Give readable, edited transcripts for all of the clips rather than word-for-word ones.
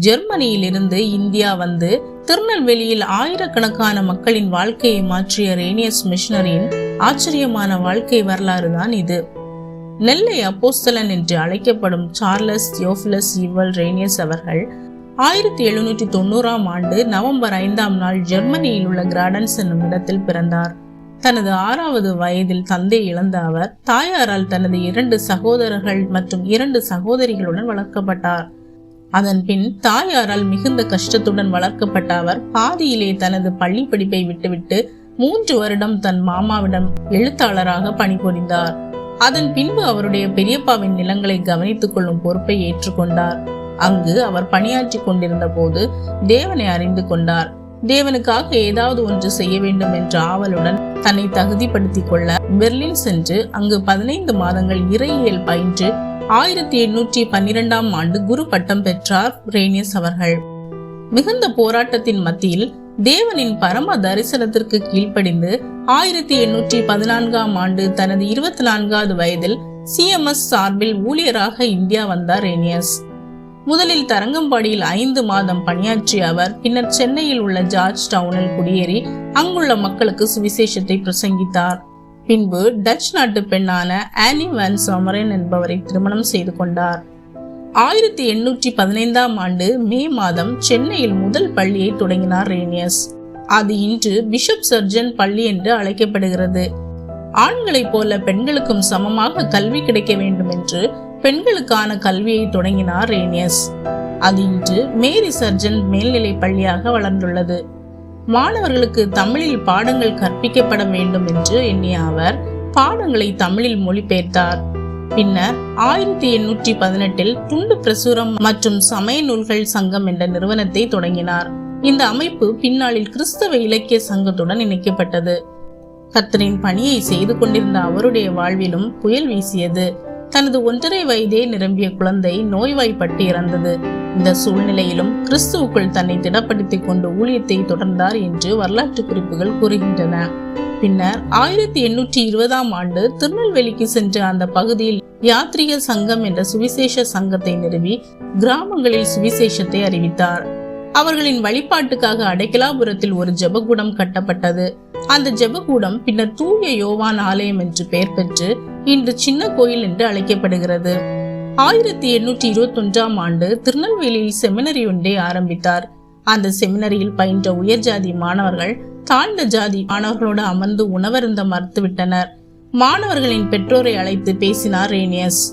ஜெர்மனியிலிருந்து இந்தியா வந்து திருநெல்வேலியில் ஆயிரக்கணக்கான மக்களின் வாழ்க்கையை மாற்றிய ரேனியஸ் மிஷனரியின் ஆச்சரியமான வாழ்க்கை வரலாறு தான் இது. நெல்லை அப்போஸ்தலன் என்று அழைக்கப்படும் சார்லஸ் தியோபிலஸ் ஈவல் ரேனியஸ் அவர்கள் 1790 ஆண்டு நவம்பர் 5 ஜெர்மனியில் உள்ள கிராடன்ஸ் என்னும் இடத்தில் பிறந்தார். தனது 6வது வயதில் தந்தை இழந்த அவர் தாயாரால் தனது 2 சகோதரர்கள் மற்றும் 2 சகோதரிகளுடன் வளர்க்கப்பட்டார். அதன் பின் தாயாரால் மிகுந்த கஷ்டத்துடன் வளர்க்கப்பட்ட அவர் பாதியிலே தனது பள்ளி படிப்பை விட்டுவிட்டு 3 வருடம் தன் மாமாவிடம் எழுத்தாளராக பணிபுரிந்தார். அதன் பின்பு அவருடைய பெரியப்பாவின் நிலங்களை கவனித்துக் கொள்ளும் பொறுப்பை ஏற்றுக்கொண்டார். அங்கு அவர் பணியாற்றி கொண்டிருந்த போது தேவனை அறிந்து கொண்டார். தேவனுக்காக ஏதாவது ஒன்று செய்ய வேண்டும் என்ற ஆவலுடன் தன்னை தகுதிப்படுத்திக் கொள்ள பெர்லின் சென்று அங்கு 15 மாதங்கள் இறையியல் பயின்று 1812 குரு பட்டம் பெற்றார் ரேனியஸ் அவர்கள். மிகுந்த போராட்டத்தின் மத்தியில் தேவனின் பரம தரிசனத்திற்கு கீழ்ப்படிந்து 1814 தனது 24வது வயதில் CMS சார்பில் ஊழியராக இந்தியா வந்தார் ரேனியஸ். முதலில் தரங்கம்பாடியில் 5 மாதம் பணியாற்றிய அவர் பின்னர் சென்னையில் உள்ள ஜார்ஜ் டவுனில் குடியேறி அங்குள்ள மக்களுக்கு சுவிசேஷத்தை பிரசங்கித்தார். பின்பு டச் நாட்டு பெண்ணான ஆனி வான் சோமரன் என்பவரை திருமணம் செய்து கொண்டார். 1815 மே மாதம் சென்னையில் முதல் பள்ளியை தொடங்கினார் ரேனியஸ். அது இன்று பிஷப் சர்ஜன் பள்ளி என்று அழைக்கப்படுகிறது. ஆண்களைப் போல பெண்களுக்கும் சமமாக கல்வி கிடைக்க வேண்டும் என்று பெண்களுக்கான கல்வியை தொடங்கினார் ரேனியஸ். அது இன்று மேரி சர்ஜன் மேல்நிலை பள்ளியாக வளர்ந்துள்ளது. மாணவர்களுக்கு தமிழில் பாடங்கள் கற்பிக்கப்பட வேண்டும் என்று எண்ணிய அவர் பாடங்களை தமிழில் மொழிபெயர்த்தார். பின்னர் 1818 துண்டு பிரசுரம் மற்றும் சமய நூல்கள் சங்கம் என்ற நிறுவனத்தை தொடங்கினார். இந்த அமைப்பு பின்னாளில் கிறிஸ்தவ இலக்கிய சங்கத்துடன் இணைக்கப்பட்டது. கர்த்தரின் பணியை செய்து கொண்டிருந்த அவருடைய வாழ்விலும் புயல் வீசியது. தனது 1.5 வயதே நிரம்பிய குழந்தை நோய்வாய்ப்பட்டு இறந்தது. இந்த சூழ்நிலையிலும் கிறிஸ்துவுக்குள் தன்னை திடப்படுத்திக் கொண்டு ஊழியத்தை தொடர்ந்தார் என்று வரலாற்று குறிப்புகள் கூறுகின்றன. பின்னர் 1820 திருநெல்வேலிக்கு சென்ற அந்த பகுதியில் யாத்ரீக சங்கம் என்ற சுவிசேஷ சங்கத்தை நிறுவி கிராமங்களில் சுவிசேஷத்தை அறிவித்தார். அவர்களின் வழிபாட்டுக்காக அடைக்கலாபுரத்தில் ஒரு ஜெபக்கூடம் கட்டப்பட்டது. அந்த ஜெபக்கூடம் பின்னர் தூய யோவான் ஆலயம் என்று பெயர் பெற்று இன்று சின்ன கோயில் என்று அழைக்கப்படுகிறது. 1821 திருநெல்வேலியில் செமினரி ஒன்றை ஆரம்பித்தார். அந்த செமினரியில் பயின்ற உயர் ஜாதி மாணவர்கள் தாழ்ந்த ஜாதி மாணவர்களோடு அமர்ந்து உணவருந்த மறுத்துவிட்டனர். மாணவர்களின் பெற்றோரை அழைத்து பேசினார் ரேனியஸ்.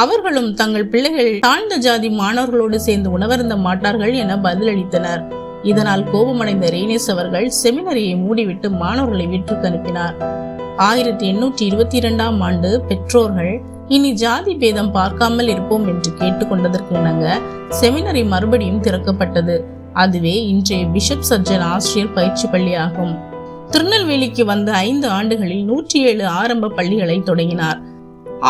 அவர்களும் தங்கள் பிள்ளைகள் தாழ்ந்த ஜாதி மாணவர்களோடு சேர்ந்து உணவருந்த மாட்டார்கள் என பதிலளித்தனர். இதனால் கோபமடைந்த ரேனியஸ் அவர்கள் செமினரியை மூடிவிட்டு மாணவர்களை வீட்டுக்கு அனுப்பினார். 1822 பெற்றோர்கள் இனி ஜாதி பேதம் பார்க்காமல் இருப்போம் என்று கேட்டுக்கொண்டதற்கு இணங்க செமினரி மறுபடியும் திறக்கப்பட்டது. அதுவே இன்றைய பிஷப் சர்ஜன் ஆசிரியர் பயிற்சி பள்ளி ஆகும். திருநெல்வேலிக்கு வந்த 5 ஆண்டுகளில் 107 ஆரம்ப பள்ளிகளை தொடங்கினார்.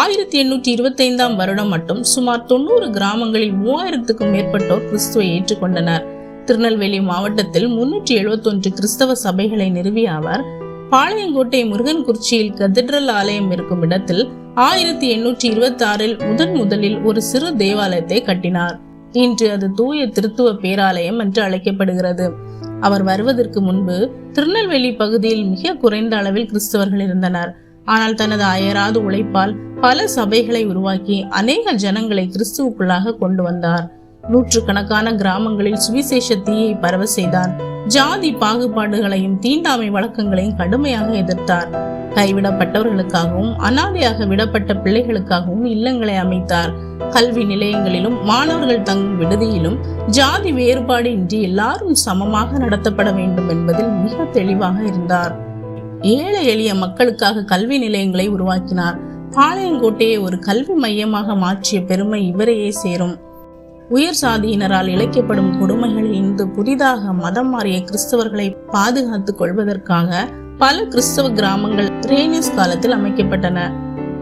1825 மட்டும் சுமார் 90 கிராமங்களில் 3000க்கும் மேற்பட்டோர் கிறிஸ்துவை ஏற்றுக்கொண்டனர். திருநெல்வேலி மாவட்டத்தில் 371 கிறிஸ்தவ சபைகளை நிறுவிய அவர் பாளையங்கோட்டை முருகன்குறிச்சியில் கதீட்ரல் ஆலயம் இருக்கும் இடத்தில் 1826 முதலில் ஒரு சிறு தேவாலயத்தை கட்டினார். இன்று அது தூய திருத்துவ பேராலயம் என்று அழைக்கப்படுகிறது. அவர் வருவதற்கு முன்பு திருநெல்வேலி பகுதியில் மிக குறைந்த அளவில் கிறிஸ்தவர்கள் இருந்தனர். ஆனால் தனது அயராது உழைப்பால் பல சபைகளை உருவாக்கி அநேக ஜனங்களை கிறிஸ்துவுக்குள்ளாக கொண்டு வந்தார். 100கணக்கான கிராமங்களில் சுவிசேஷ தீயை பரவ செய்தார். ஜாதி பாகுபாடுகளையும் தீண்டாமை வழக்கங்களையும் கடுமையாக எதிர்த்தார். கைவிடப்பட்டவர்களுக்காகவும் அனாதையாக விடப்பட்ட பிள்ளைகளுக்காகவும் இல்லங்களை அமைத்தார். கல்வி நிலையங்களிலும் மாணவர்கள் தங்கும் விடுதியிலும் ஜாதி வேறுபாடு இன்றி எல்லாரும் சமமாக நடத்தப்பட வேண்டும் என்பதில் மிக தெளிவாக இருந்தார். ஏழை எளிய மக்களுக்காக கல்வி நிலையங்களை உருவாக்கினார். பாளையங்கோட்டையை ஒரு கல்வி மையமாக மாற்றிய பெருமை இவரையே சேரும். உயர் சாதியினரால் இழைக்கப்படும் கொடுமைகளிலிருந்து புதிதாக மதம் மாறிய கிறிஸ்தவர்களை பாதுகாத்துக் கொள்வதற்காக பல கிறிஸ்தவ கிராமங்கள் ரேனியஸ் காலத்தில் அமைக்கப்பட்டன.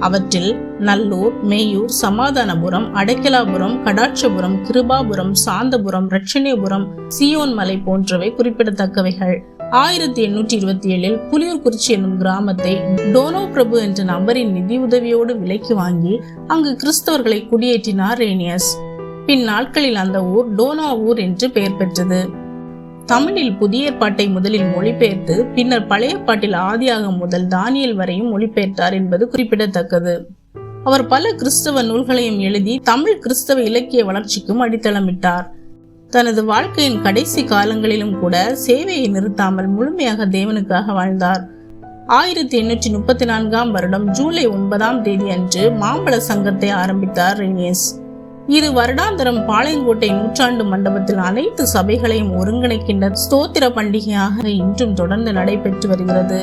அவற்றில் நல்லூர், மேயூர், சமாதானபுரம், அடைக்கலாபுரம், கடாட்சபுரம், கிருபாபுரம், சாந்தபுரம், ரட்சணியபுரம், சியோன் மலை போன்றவை குறிப்பிடத்தக்கவைகள். 1827 புலியூர்குறிச்சி என்னும் கிராமத்தை டோனோ பிரபு என்ற நபரின் நிதி உதவியோடு விலைக்கு வாங்கி அங்கு கிறிஸ்தவர்களை குடியேற்றினார் ரேனியஸ். பின் நாட்களில் அந்த ஊர் டோனா ஊர் என்று பெயர் பெற்றது. தமிழில் புதிய ஏற்பாட்டை முதலில் மொழிபெயர்த்து பின்னர் பழைய ஏற்பாட்டில் ஆதியாகமம் முதல் தானியேல் வரையும் மொழிபெயர்த்தார் என்பது குறிப்பிடத்தக்கது. அவர் பல கிறிஸ்தவ நூல்களையும் எழுதி தமிழ் கிறிஸ்தவ இலக்கிய வளர்ச்சிக்கும் அடித்தளமிட்டார். தனது வாழ்க்கையின் கடைசி காலங்களிலும் கூட சேவையை நிறுத்தாமல் முழுமையாக தேவனுக்காக வாழ்ந்தார். 1834 வருடம் ஜூலை 9 அன்று மாம்பழ சங்கத்தை ஆரம்பித்தார் ரேனியஸ். இது வருடாந்தரம் பாளையங்கோட்டை நூற்றாண்டு மண்டபத்தில் அனைத்து சபைகளையும் ஒருங்கிணைக்கின்ற ஸ்தோத்திர பண்டிகையாக இன்றும் தொடர்ந்து நடைபெற்று வருகிறது.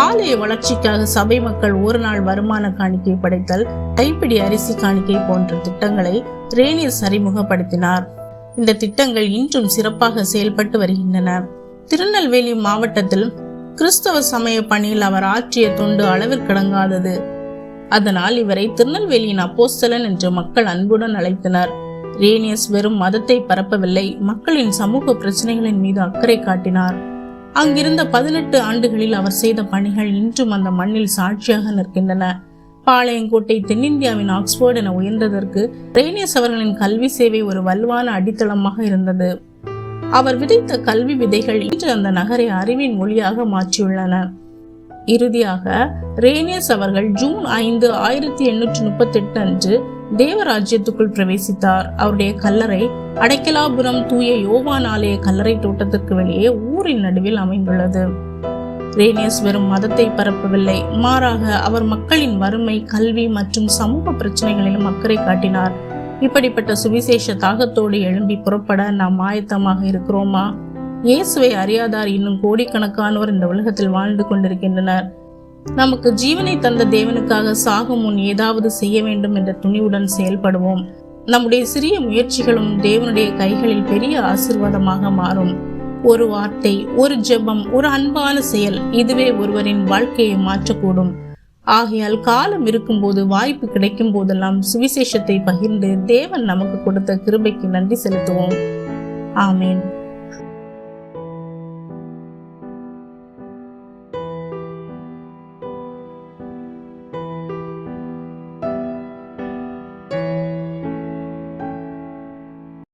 ஆலய வளர்ச்சிக்காக சபை மக்கள் ஒரு நாள் வருமான காணிக்கை படைத்தல், கைப்பிடி அரிசி காணிக்கை போன்ற திட்டங்களை ரேனியஸ் அறிமுகப்படுத்தினார். இந்த திட்டங்கள் இன்றும் சிறப்பாக செயல்பட்டு வருகின்றன. திருநெல்வேலி மாவட்டத்தில் கிறிஸ்தவ சமய பணியில் அவர் ஆற்றிய தொண்டு அளவிற்கடங்காதது. அதனால் இவரை திருநெல்வேலியின் அப்போஸ்தலன் என்று மக்கள் அன்புடன் அழைத்தனர். ரேனியஸ் வெறும் மதத்தை பரப்பவில்லை, மக்களின் சமூக பிரச்சனைகளின் மீது அக்கறை காட்டினார். அங்கிருந்த 18 ஆண்டுகளில் அவர் செய்த பணிகள் இன்றும் அந்த மண்ணில் சாட்சியாக நிற்கின்றன. பாளையங்கோட்டை தென்னிந்தியாவின் ஆக்ஸ்போர்ட் என உயர்ந்ததற்கு ரேனியஸ் அவர்களின் கல்வி சேவை ஒரு வலுவான அடித்தளமாக இருந்தது. அவர் விதைத்த கல்வி விதைகள் இன்று அந்த நகரை அறிவின் மொழியாக மாற்றியுள்ளன. இறுதியாக ரேனியஸ் அவர்கள் ஜூன் 5, 1838 அன்று தேவராஜ்யத்துக்குள் பிரவேசித்தார். அவருடைய கல்லறை அடைக்கலாபுரம் தூய யோவான் ஆலய கல்லறை தோட்டத்திற்கு வெளியே ஊரின் நடுவில் அமைந்துள்ளது. ரேனியஸ் வெறும் மதத்தை பரப்பவில்லை, மாறாக அவர் மக்களின் வறுமை, கல்வி மற்றும் சமூக பிரச்சனைகளிலும் அக்கறை காட்டினார். இப்படிப்பட்ட சுவிசேஷ தாகத்தோடு எழும்பி புறப்பட நாம் ஆயத்தமாக இருக்கிறோமா? இயேசுவை அறியாதார் இன்னும் கோடிக்கணக்கானோர் இந்த உலகத்தில் வாழ்ந்து கொண்டிருக்கின்றனர். நமக்கு ஜீவனை தந்த தேவனுக்காக சாகும் முன் ஏதாவது செய்ய வேண்டும் என்ற துணிவுடன் செயல்படுவோம். நம்முடைய சிறிய முயற்சிகளும் தேவனுடைய கைகளில் பெரிய ஆசீர்வாதமாக மாறும். ஒரு வார்த்தை, ஒரு ஜெபம், ஒரு அன்பான செயல், இதுவே ஒருவரின் வாழ்க்கையை மாற்றக்கூடும். ஆகையால் காலம் இருக்கும்போது, வாய்ப்பு கிடைக்கும் போதெல்லாம் சுவிசேஷத்தை பகிர்ந்து தேவன் நமக்கு கொடுத்த கிருபைக்கு நன்றி செலுத்துவோம். ஆமேன்.